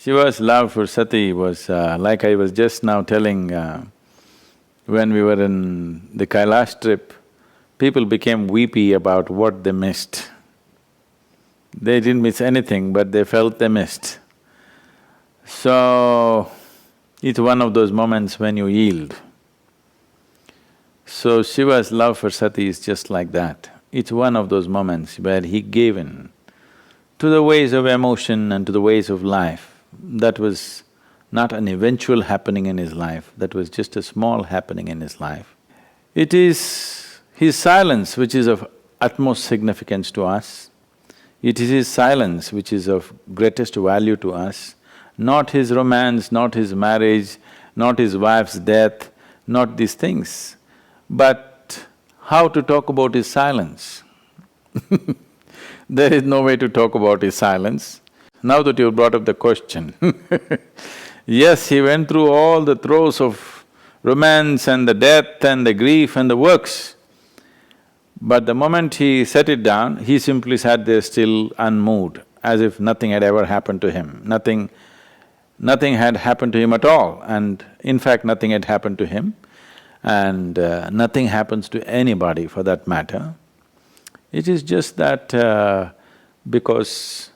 Shiva's love for Sati was like I was just now telling, when we were in the Kailash trip, people became weepy about what they missed. They didn't miss anything, but they felt they missed. So, it's one of those moments when you yield. So Shiva's love for Sati is just like that. It's one of those moments where he gave in to the ways of emotion and to the ways of life. That was not an eventual happening in his life, that was just a small happening in his life. It is his silence which is of utmost significance to us. It is his silence which is of greatest value to us, not his romance, not his marriage, not his wife's death, not these things. But how to talk about his silence? There is no way to talk about his silence. Now that you've brought up the question yes, he went through all the throes of romance and the death and the grief and the works. But the moment he set it down, he simply sat there still unmoved, as if nothing had ever happened to him. Nothing had happened to him at all, and in fact nothing had happened to him, and nothing happens to anybody for that matter. It is just that because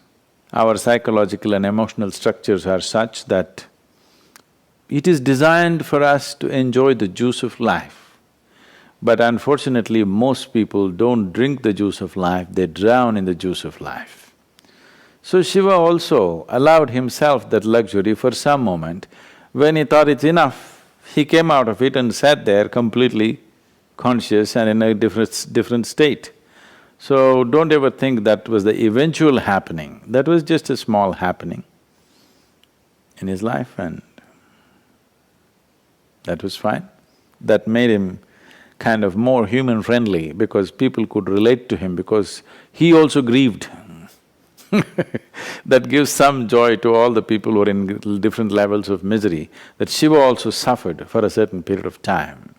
our psychological and emotional structures are such that it is designed for us to enjoy the juice of life. But unfortunately, most people don't drink the juice of life, they drown in the juice of life. So Shiva also allowed himself that luxury for some moment. When he thought it's enough, he came out of it and sat there completely conscious and in a different state. So don't ever think that was the eventual happening, that was just a small happening in his life, and that was fine. That made him kind of more human-friendly because people could relate to him because he also grieved. That gives some joy to all the people who are in different levels of misery, that Shiva also suffered for a certain period of time.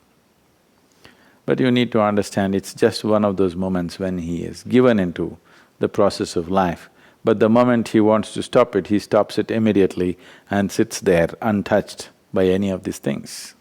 But you need to understand, it's just one of those moments when he is given into the process of life. But the moment he wants to stop it, he stops it immediately and sits there untouched by any of these things.